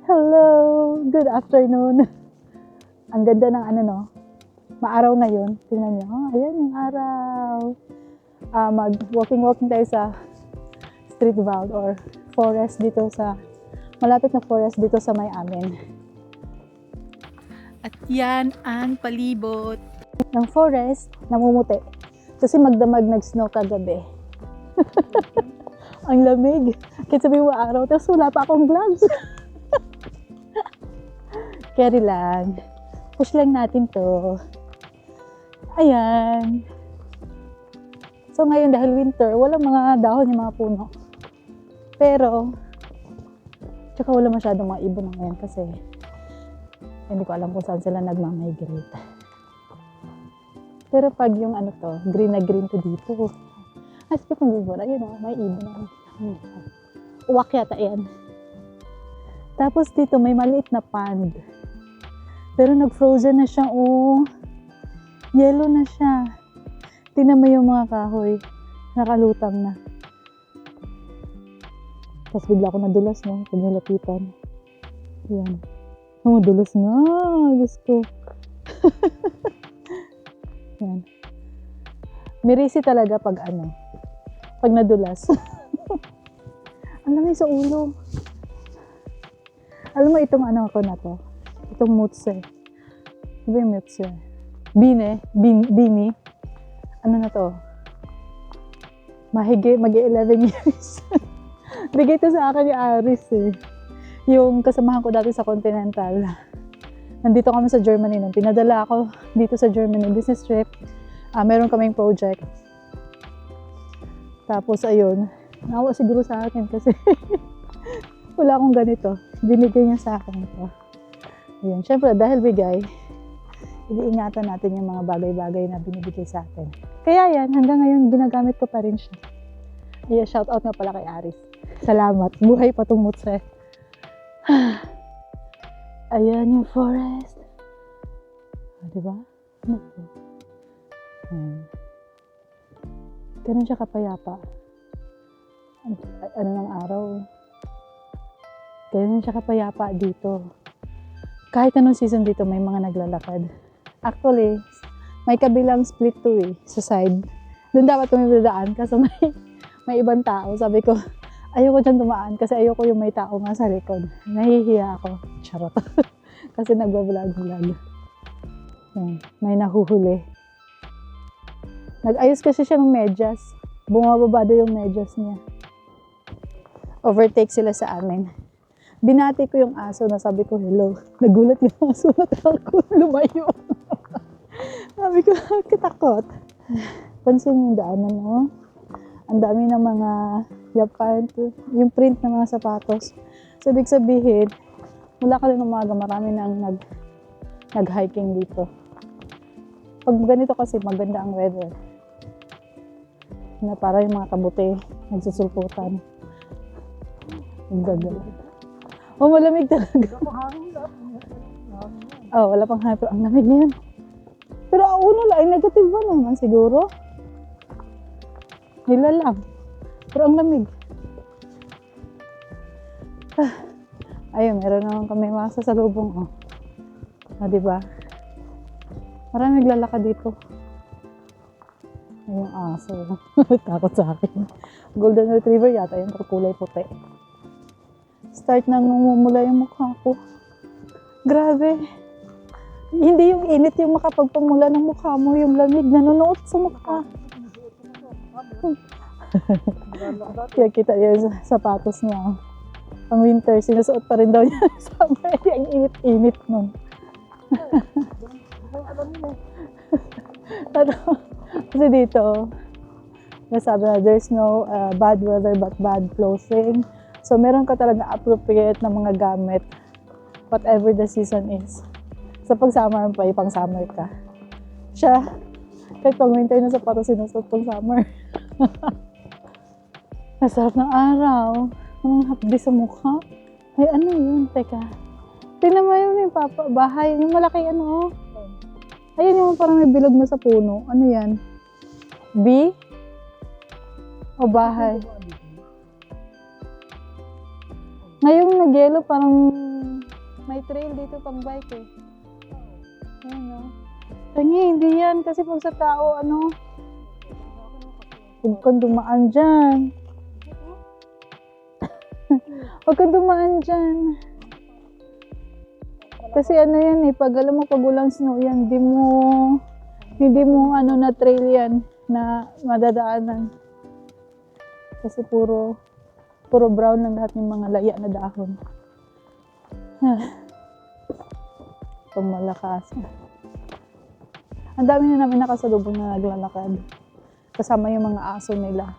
Hello! Good afternoon. Ang ganda ng ano no, maaraw ngayon. Tingnan nyo, ayan yung araw. Mag-walking tayo sa street vault or forest dito sa, malapit na forest dito sa may amin. At yan ang palibot Ng forest, namumuti. Kasi magdamag nag-snow kagabi. Ang lamig. Kahit sabihin mo araw, tapos wala pa akong gloves. Carry lang. Push lang natin to. Ayan. So ngayon dahil winter, walang mga dahon yung mga puno. Pero, tsaka wala masyadong mga ibon ngayon kasi hindi ko alam kung saan sila nagmamigrate. Pero pag yung ano to, green na green to dito. Speaking of ibon, ayun o, may ibon. Uwak yata yan. Tapos dito may maliit na pond. Pero nag-frozen na siya, oh. Yellow na siya. Tingnan mo yung mga kahoy. Nakalutang na. Tapos bigla ako nadulas, no? Pag nilapitan. Yan. Oh, dulas na. Diyos ko. Yan. Mirisi talaga pag ano. Pag nadulas. Ang lamig sa ulo. Alam mo itong ano ako na to? Itong mutse. Ano yung mutse? Bini. Ano na to? Mag-11 years. Bigay to sa akin ni Aris eh. Yung kasamahan ko dati sa Continental. Nandito kami sa Germany nung pinadala ako dito sa Germany business trip. Meron kaming project. Tapos ayun, naawa siguro sa akin kasi wala akong ganito. Binigay niya sa akin ito. Ayun, syempre dahil bigay, iniingatan natin yung mga bagay-bagay na binibigay sa atin. Kaya yan, hanggang ngayon ginagamit ko pa rin siya. Yeah, shout out nga pala kay Aris. Salamat, buhay pa tong mutse. Ayan yung forest. Diba? Ano po? Ganun siya kapayapa. Ano ng araw? Ganun siya kapayapa dito. Kahit anong season dito, may mga naglalakad. Actually, may kabilang split to eh, sa side. Doon dapat kami dadaan kasi may ibang tao. Sabi ko, ayoko dyan dumaan kasi ayoko yung may tao nga sa likod. Nahihiya ako. Charot. Kasi nagbablog. Yan. May nahuhuli. Nag-ayos kasi siya ng medyas. Bumababa yung medyas niya. Overtake sila sa amin. Binati ko yung aso na sabi ko, hello. Nagulat yung aso na takot. Lumayo. Sabi ko, katakot. Pansin yung daanan mo. Ang dami ng mga yapan, yung print ng mga sapatos. So, ibig sabihin, mula ka rin umaga, marami nang nag-hiking dito. Pag ganito kasi, maganda ang weather. Na para yung mga kabuti, nagsusulputan. Ang gagawin. Oh, malamig talaga. Oh, wala pang hangin. Ang lamig na yan. Pero uno lang, ay negative ba naman siguro? Nila lang. Pero ang lamig. Ayun, meron naman kami mga sasalubong. Diba? Marami naglalakad dito. Yung aso. Takot sa akin. Golden Retriever yata yung kulay puti. Start nang namumula yung mukha ko. Grabe. Hindi yung init yung makapagpamula ng mukha mo. Yung lamig nanonood sa mukha. Kaya kita yung sapatos niya. Pang winter, sinusuot pa rin daw niya. Summer, ang init-init nun. Kasi dito, nasabi na there's no bad weather but bad clothing. So, meron ka talaga appropriate na mga gamit whatever the season is. So, pag summer pa, pang summer ka. Siya, kahit pang winter na sapatos, sinusuot pang summer. Nasarap ng araw. Ang hapdi sa mukha. Ay, ano yun? Teka. Tingnan mo yun yung bahay. Yung malaki ano. Ayun yung parang may bilog na sa puno. Ano yan? B? O bahay? Ngayong nag-yellow parang May trail dito pang bike eh. Ayun no. Tangi, hindi yan. Kasi pag sa tao, ano, huwag kang dumaan dyan. Huwag kang dumaan dyan. Kasi ano yan eh, pag alam mo, pag walang snow yan, hindi mo ano na trail yan na madadaanan. Kasi puro brown lang lahat ng mga laya na dahon. Pag malakas. Ang dami na namin nakasalubong na naglalakad. Kasama yung mga aso nila.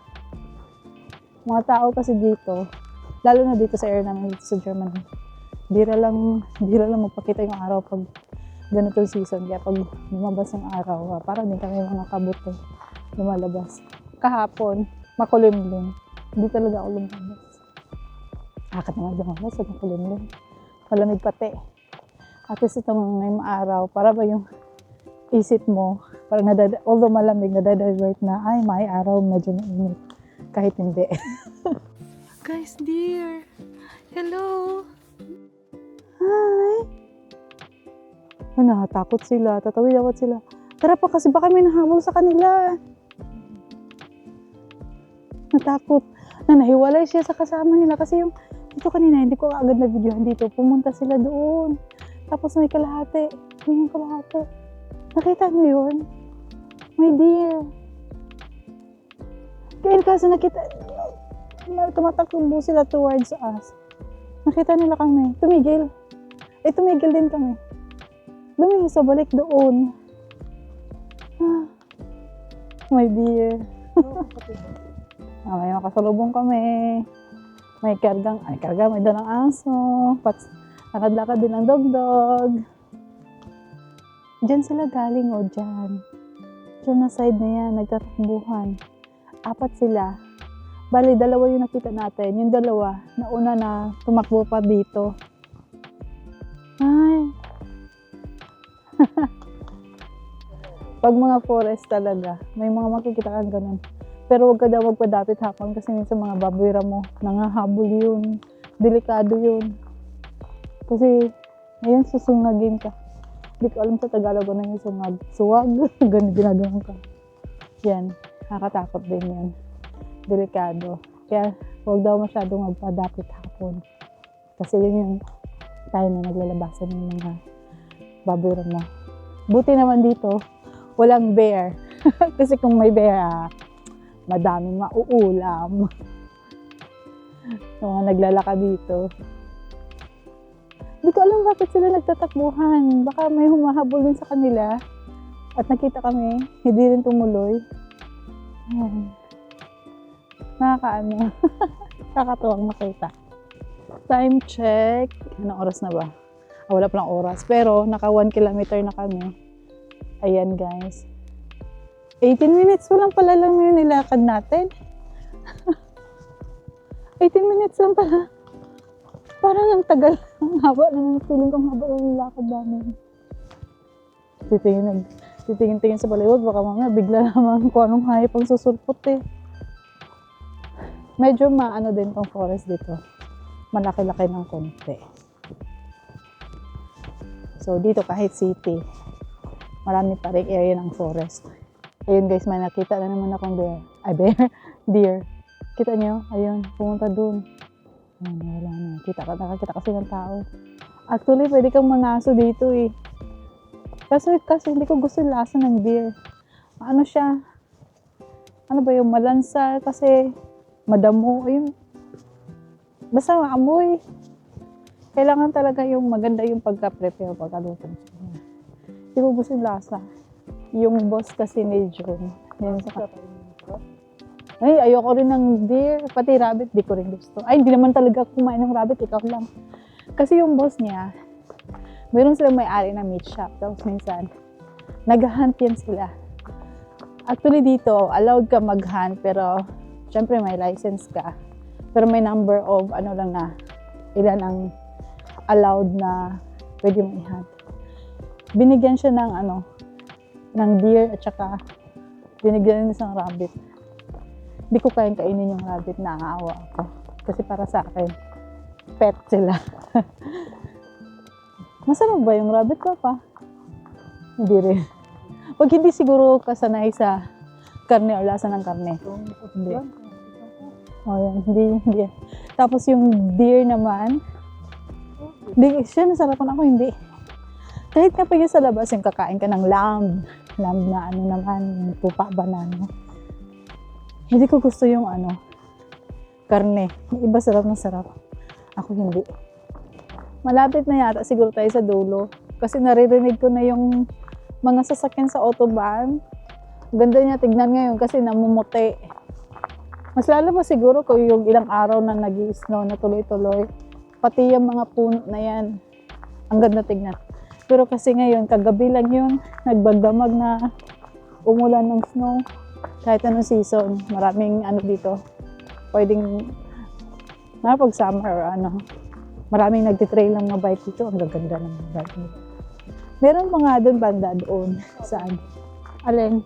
Mga tao kasi dito, lalo na dito sa area namin dito sa Germany, bira lang magpakita yung araw pag ganitong season. Kaya pag lumabas ng araw, parang din kami mga kabuto lumalabas. Kahapon, makulimlim. Hindi talaga ako lumabas. Akat naman lumabas, makulimlim. Malamig pati. At least itong ngayong araw, para ba yung isip mo, parang although malamig, nadadivert na, ay, may araw, medyo mainit. Kahit hindi. Guys, dear. Hello. Hi! Ay, nakatakot sila. Tatawid-awat sila. Tara pa kasi baka may nahabol sa kanila. Natakot. Nahiwalay siya sa kasama nila kasi yung dito kanina, hindi ko agad na videohan dito. Pumunta sila doon. Tapos may kalahati. Yung kalahati. Nakita niyo yun? My dear. Kaya kasi nakita, tumatakbo sila towards us. Nakita nila kami. Tumigil. Tumigil din kami. Lumihis sa balik doon. My dear. May makasalubong kami. May may dalang aso. Lakad-lakad din ang dog-dog. Diyan sila galing o dyan. Diyan na side na yan, nagtatakbuhan. 4 sila. Bali, 2 yung nakita natin. Yung 2, nauna na tumakbo pa dito. Ay. Pag mga forest talaga, may mga makikita kang ganun. Pero huwag ka daw magpadapit hapon kasi minsan mga baboy mo, nangahabol yun. Delikado yun. Kasi, ngayon susungagin ka. Hindi ko alam sa Tagalog ano yung sungag. Suwag. Ganun ginagawa ka. Yan. Nakakatakot din yan. Delikado. Kaya huwag daw masyadong magpadapit hapon. Kasi yun yung time na naglalabasan ng mga baboy mo. Buti naman dito, walang bear. Kasi kung may bear, madaming mauulam. Yung mga naglalaka dito. Hindi ko alam bakit sila nagtatakbuhan. Baka may humahabol din sa kanila. At nakita kami, hindi rin tumuloy. Ayan. Nakakaano. Kakatuwang makita. Time check. Anong oras na ba? Wala pa lang oras. Pero naka 1 kilometer na kami. Ayan guys. 18 minutes lang pala lang yung nilakad natin. 18 minutes lang pala. Parang ang tagal. Ang haba na ng feeling kong haba ng lakad namin. Titingin-tingin sa baliwag. Baka mamaya bigla naman kung anong hayop ang susulpot eh. Medyo maano din tong forest dito. Malaki-laki ng konti. So dito kahit city, marami pa rin area ng forest. Ayun guys, may nakita na naman akong bear. Ay bear? Deer. Kita nyo? Ayun, pumunta dun. Ayun, wala na. Nakakita kasi ng tao. Actually, pwede kang mangaso dito eh. Kasi hindi ko gusto yung lasa ng deer. Ano siya? Ano ba yung malansa? Kasi madamo. Ayun. Basta maamoy. Kailangan talaga yung maganda yung pagka-prepare, pagkaluto. Hindi ko gusto yung lasa. Yung boss kasi ni John. Yan sa ay, ayoko rin ng deer. Pati rabbit, di ko rin gusto. Ay, hindi naman talaga kumain ng rabbit. Ikaw lang. Kasi yung boss niya, mayroon silang may-ari na meat shop. Tapos minsan, nag-hunt yan sila. Actually dito, allowed ka mag-hunt. Pero, syempre may license ka. Pero may number of, ano lang na, ilan ang allowed na pwede mo i-hunt. Binigyan siya ng, ng deer at saka binigyan niya ng rabbit. Hindi ko kayang kainin yung rabbit, naaawa ako. Kasi para sa akin, pet sila. Masarap ba yung rabbit papa? Hindi rin. Pag hindi siguro kasanay sa karne o lasa ng karne. Hindi. Oh, yan. Hindi. Tapos yung deer naman, hindi, siya nasarapan ako, hindi. Kahit kapag sa labas, yung kakain ka ng lamb na ano naman, yung tupa ba na ano. Hindi ko gusto yung ano, karne. Yung iba sarap na sarap. Ako hindi. Malapit na yata siguro tayo sa dulo. Kasi naririnig ko na yung mga sasakyan sa autobahn. Ganda niya tignan ngayon kasi namumuti. Mas lalo pa siguro kung yung ilang araw na nag-i-snow na tuloy-tuloy. Pati yung mga puno na yan. Ang ganda tignan. Pero kasi ngayon, kagabi lang yun, nagbagdamag na umulan ng snow. Kahit anong season, maraming ano dito. Pwedeng, pag summer or ano, maraming nagtitrail ng mga bike dito. Ang gaganda ng mga bike dito. Meron pa nga doon, banda doon. Saan? Alin?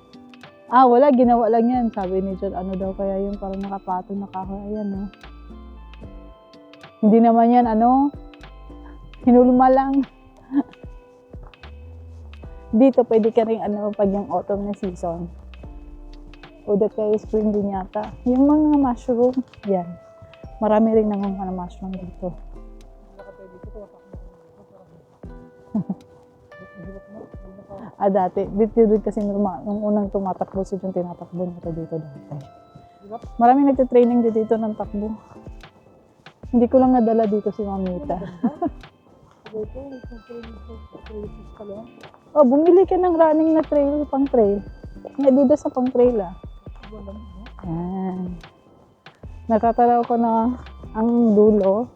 Wala. Ginawa lang yan. Sabi ni John, ano daw kaya yung parang nakapatong na kahoy. Ayan, no? Hindi naman yan, hinulma lang. Dito, pwede ka rin, pag yung autumn na season. O kay spring din yata. Yung mga mushroom, yan. Marami rin nangunga na mushroom dito. Dati. Dito kasi normal. Nung unang tumatakbo si John, tinatakbo nito dito dati. Marami nagtitraining dito ng takbo. Hindi ko lang nadala dito si Mamita. Bumili ka ng running na trail, pang trail. May Adidas sa pang trail Yan. Nakataraw ko na ang dulo.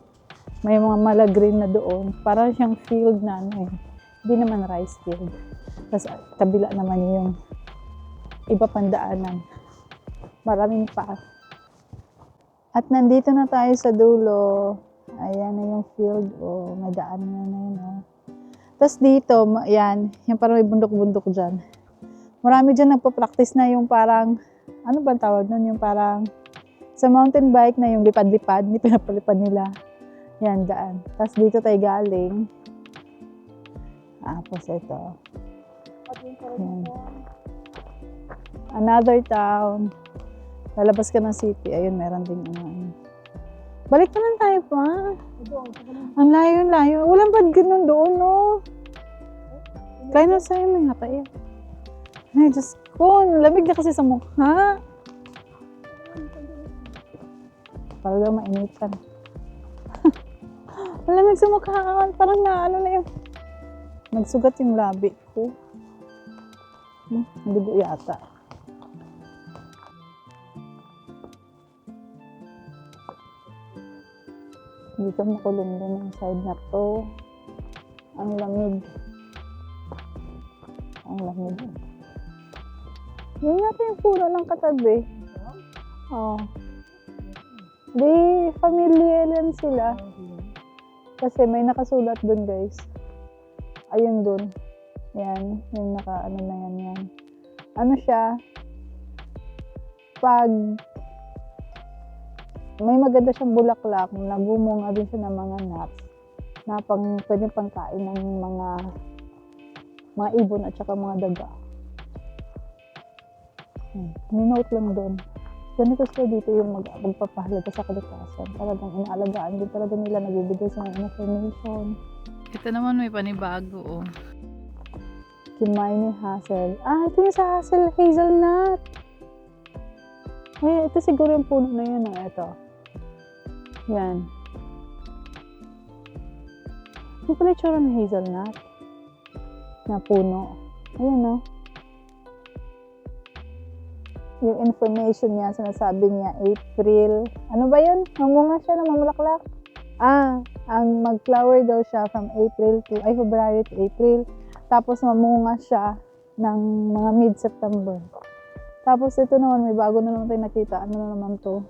May mga malagreen na doon. Parang siyang field na Hindi naman rice field. Tapos kabila naman yung iba pandaanan. Maraming path. At nandito na tayo sa dulo. Ayan na yung field. May daan na yun. Tapos dito, yan. Yung parang may bundok-bundok dyan. Marami dyan nagpa-practice na yung parang, ano ba tawag nun? Yung parang sa mountain bike na yung lipad-lipad. Hindi pinapalipad nila. Yan, daan. Tapos dito tayo galing. Tapos ito. Yan. Another town. Lalabas ka ng city. Ayun, meron din Balik na lang tayo pa. Ang layo-layo. Walang bad ganun doon, no? Kaya na sa'yo, may hatay. Ay, Diyos ko. Lamig na kasi sa mukha. Para daw mainitan. Malamig sa mukha. Parang na yun. Nagsugat yung labi ko. Hindi po yata. Dito makulong din ang side na to. Ang lamig. Ang lamig. Yun yata yung puno ng katabi. Di familiar yan sila. Kasi may nakasulat dun, guys. Ayun dun. Yan. Yung naka-ano na yan. Ano siya? Pag may maganda siyang bulaklak, nagumunga din siya ng mga nuts na pwede pang kain ng mga ibon at saka mga daga. Minote lang doon. Ganito sila dito yung magpapahalaga sa kalikasan. Talagang inaalagaan din talaga nila, nagbibigay sa mga information. Ito naman may panibago, Kimay hazel. Ito yung sa hazelnut. Ito siguro yung puno na yun. Ito. Yan. Yung pala yung tsura ng hazelnut. Na puno. Ayan, no? Yung information niya, sinasabi niya, April. Ano ba yun? Mamunga siya na mamulaklak. Ang mag-flower daw siya from February to April. Tapos mamunga siya ng mga mid-September. Tapos ito naman, may bago na naman tayo nakita. Ano na naman to?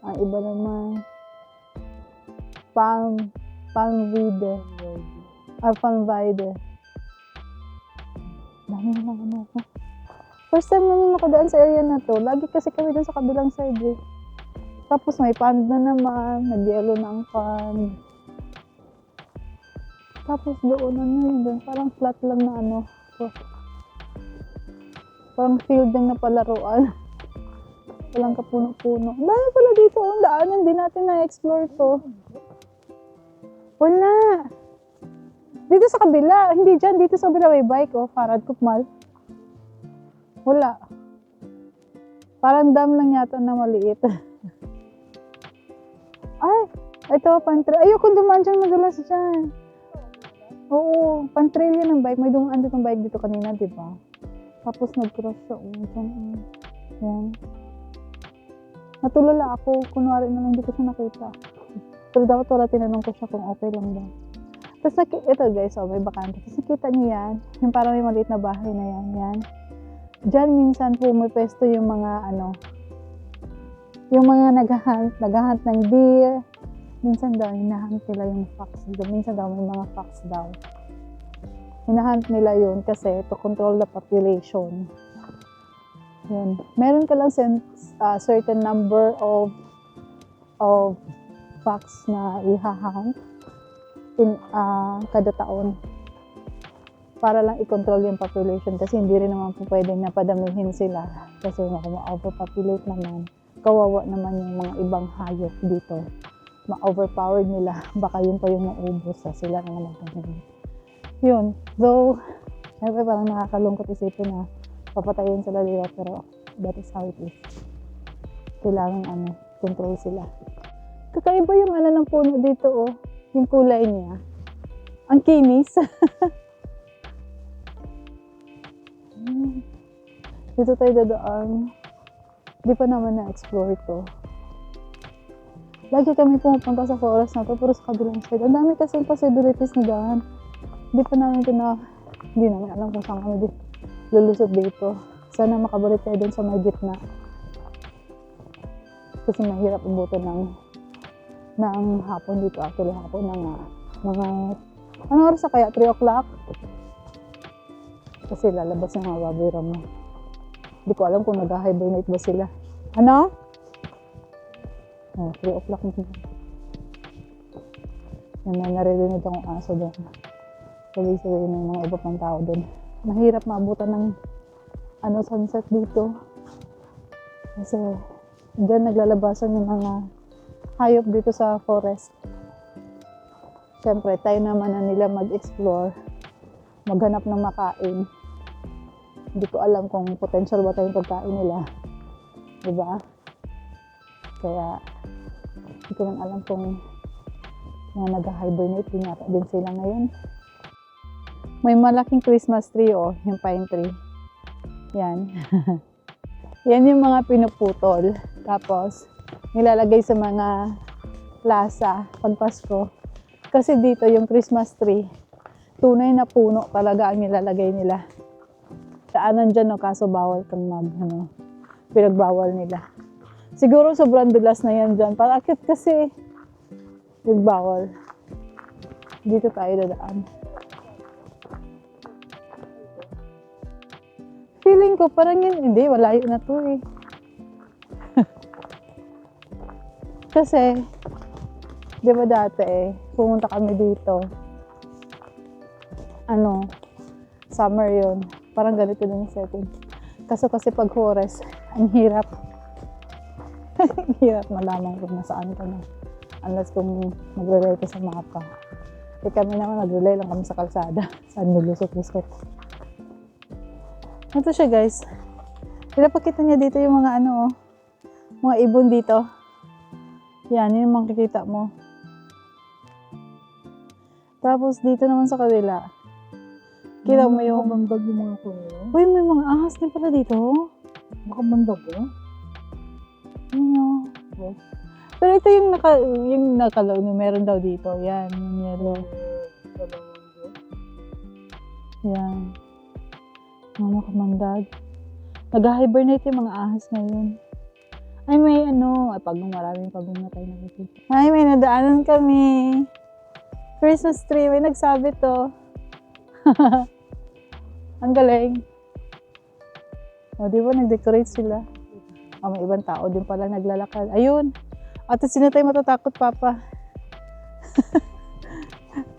Ang iba naman. Palmvide. Palmvide. Dami naman First time namin makadaan sa area na to. Lagi kasi kami dun sa kabilang side. Tapos may pond na naman. Nag-yellow na ang pond. Tapos doon, ano yun doon, parang flat lang na ano. Parang field lang na palaruan. Walang kapuno-puno. Dahil pala dito, ang daanan, hindi natin na-explore to. Wala. Dito sa kabila, hindi dyan, dito sa kabila may bike, oh, Farad Kupmal. Wala. Parang dam lang yata na maliit. Ay, ito, pantrail. Ayoko dumaan dyan, madalas dyan. Oo, pantrail yan ang bike. May dumaan dito ng bike dito kanina, di ba? Tapos nag-cross siya, oh, dyan. Yan. Natulala ako, kunwari na lang hindi ko siya nakita. Pero dapat wala tinanong ko siya kung okay lang ba. Tapos ito guys, oh, may bakante. Tapos nakita niyo yan, yung parang may maliit na bahay na yan, yan. Diyan minsan po may pesto yung mga ano, yung mga naghahunt ng deer. Minsan daw, hinahunt nila yung fox. Minsan daw may mga fox daw. Hinahunt nila yun kasi to control the population. Yun. Meron ka lang certain number of fox na ihahunt in kada taon para lang i-control yung population kasi hindi rin naman po pwedeng napadamihin sila kasi ma-overpopulate naman, kawawa naman yung mga ibang hayop dito, ma-overpowered nila, baka yun pa yung maubos sa sila na naman. Yun, though syempre parang nakakalungkot isipin na papatayin sila dito, pero that is how it is. Kailangan control sila. Kakaiba yung ng puno dito, oh. Yung kulay niya. Ang kinis. Dito tayo dadaan. Di pa naman na-explore to. Lagi kami pumupunta sa forest na to, pero sa kabilang side. Ang dami kasing possibilities na daan. Hindi namin alam kung saan kami lulusot dito. Sana makabalik tayo dun sa may gitna. Kasi mahirap abutin ng hapon dito. Actually, hapon ng mga ano oras na kaya? 3 o'clock? Kasi lalabas yung mga baboy mo. Hindi ko alam kung nag-hibernate ba sila. Ano? Oh, 3 o'clock na. Yan, may naririnig akong aso doon. Sabi-sabi ng mga iba pang tao doon. Mahirap maabutan ng sunset dito. Kasi dyan naglalabasan yung mga hayop dito sa forest. Siyempre, tayo naman na nila mag-explore, maghanap ng makain. Hindi ko alam kung potential ba tayong pagkain nila. Diba? Kaya, hindi ko lang alam kung mga nag-hibernate din yata din sila ngayon. May malaking Christmas tree, oh, yung pine tree. Yan. Yan yung mga pinuputol. Tapos, nilalagay sa mga plaza pag Pasko. Kasi dito yung Christmas tree, tunay na puno talaga ang nilalagay nila. Daanan dyan, no, kaso bawal kang pinagbawal nila. Siguro sobrang dulas na yan dyan. Parakit kasi nagbawal. Dito tayo dadaan. Feeling ko parang yun, hindi, walayo na to eh. Kasi, di ba dati pumunta kami dito, summer yun, parang ganito din yung setting. Kasi pag forest, ang hirap. Ang hirap malaman kung nasaan ka na. Unless kung mag-relay ka sa mapa. Eh kami naman, nag-relay lang kami sa kalsada. Saan nilusot-lusot. Ito siya guys. Pinapakita niya dito yung mga mga ibon dito. Yan, yun yung makikita mo. Tapos dito naman sa kabila. Kita mo yung bandag yung mga kuya. Uy, may mga ahas din pala dito. Baka bandag ko? Pero ito yung nakalaw na meron daw dito. Yan, yung yellow. Yan. Mga kamandag. Nag-hibernate yung mga ahas ngayon. Ay, may maraming pagong na tayo nakikita. Ay, may nadaanan kami. Christmas tree, may nagsabi to. Ang galing. O, di ba, nag-decorate sila. May ibang tao din pala naglalakad. Ayun. At sino tayo matatakot, Papa?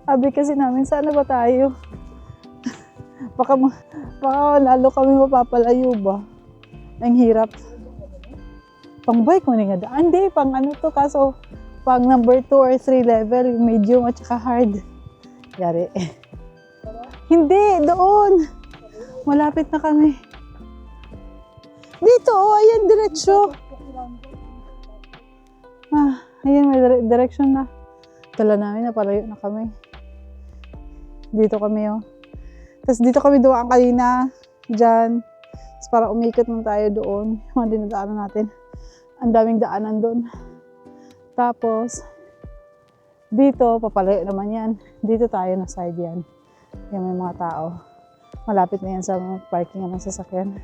Sabi kasi namin, sana ba tayo? baka lalo kami mapapalayo ba? Ang hirap. Pang bike mo nga daan. Hindi, pang ano to. Kaso, pang number 2 or 3 level, medium at saka hard. Yari. Hindi, doon. Malapit na kami. Dito, oh, ayan, diretsyo. Ayan, may direction na. Kala namin, napalayo na kami. Dito kami, oh. Tapos dito kami dumaan kanina. Diyan. Tapos para umikot lang tayo doon. Yung mga dinadaanan natin. Ang daming daanan doon. Tapos, dito, papalayo naman yan. Dito tayo na side yan. Yan, may mga tao. Malapit na yan sa parking ng sasakyan.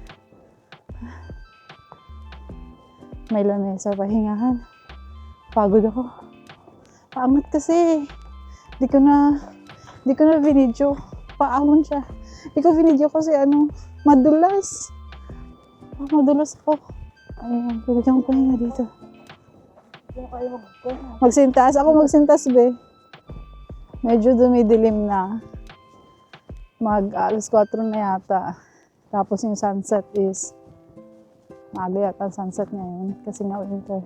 May lamesa, pahingahan. Pagod ako. Paangat kasi. Di ko na video. Paamon siya. Di ko video kasi madulas. Madulas ako. Ayun, pwede akong pahinga dito. Magsintas. Ako magsintas, be. Medyo dumidilim na. Alas 4 na yata. Tapos yung sunset is maaga yata ang sunset ngayon kasi nga winter.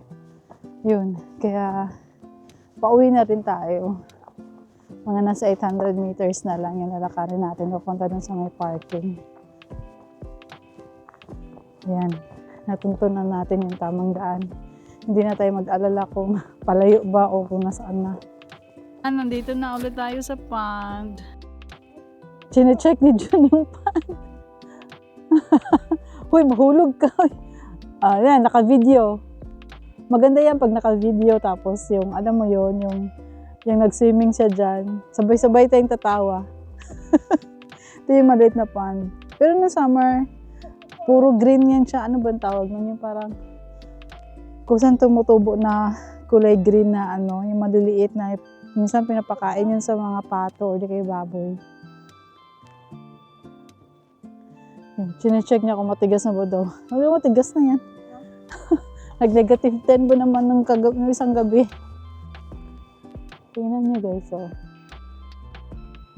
Yun. Kaya pauwi na rin tayo. Mga nasa 800 meters na lang yung lalakarin natin papunta dun sa may parking. Yan. Natuntunan natin yung tamang daan. Hindi na tayo mag-alala kung palayo ba o kung nasaan na. Nandito na ulit tayo sa pond. Chine-check ni Jun yung pond. Uy, mahulog ka. Yan, naka-video. Maganda yan pag naka-video tapos yung, alam mo yun, yung nag-swimming siya dyan. Sabay-sabay tayong tatawa. Ito yung maliit na pond. Pero na summer, puro green yan siya. Ano ba ang tawag nun? Yung parang, kung saan tumutubo na kulay green na yung maliliit na, minsan pinapakain yun sa mga pato o di kay baboy. Chine-check niya kung matigas na ba daw. Matigas na yan. Nag-negative 10 ba naman ng isang gabi. Tingnan niyo guys, oh.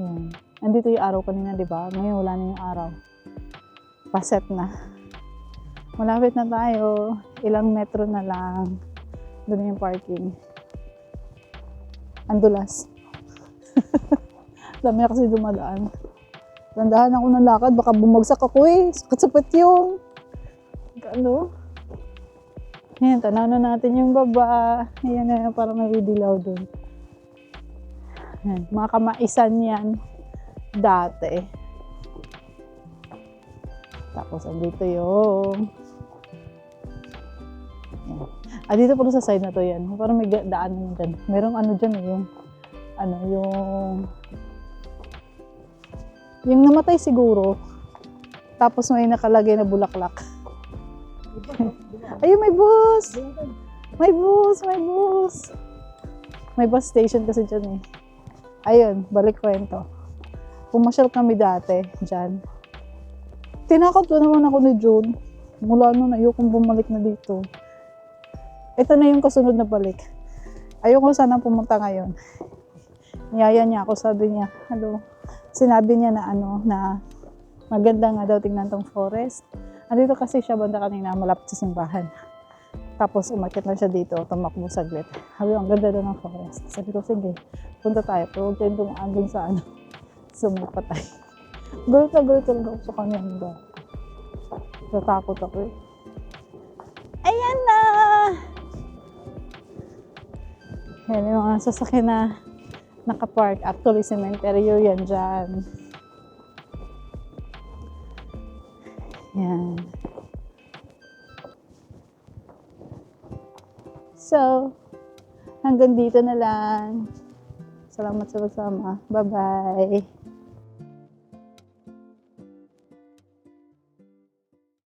Yan. Andito yung araw kanina, di ba? Ngayon wala na yung araw. Paset na. Malapit na tayo. Ilang metro na lang. Doon yung parking. Andulas. Dami na kasi dumadaan. Landahan ako ng lakad, baka bumagsak ako eh. Sakit-sakit yung. Yan, tanaw na natin yung baba. Ayan na, parang may dilaw doon. Yan, mga kamaisan yan. Dati. Tapos, andito yung. Yan. Dito po sa side na to yan. Parang may daan naman dyan. Merong dyan eh, yung namatay siguro. Tapos may nakalagay na bulaklak. Ayun, may bus! May bus! May bus! May bus station kasi dyan eh. Ayun, balik kwento. Pumasyal kami dati dyan. Tinakot ko naman ako ni June. Mula nun, ayokong bumalik na dito. Ito na yung kasunod na balik. Ayoko sana pumunta ngayon. Niyaya niya ako, sabi niya, hello. Sinabi niya na na maganda nga daw tingnan tong forest. Andito kasi siya banda kanina, malapit sa simbahan. Tapos umakyat na siya dito, tumakbo saglit. Sabi, ang ganda daw ng forest. Sabi ko, sige, punta tayo. Pero huwag tayong tumaan dun sa sa may patay. Gulit talaga ako sa kanya. Natakot ako eh. Ayan na! Yan yung mga sasakyan na nakapark. Actually, cementerio yan dyan. Yan. So, hanggang dito na lang. Salamat sa pagsama. Bye-bye.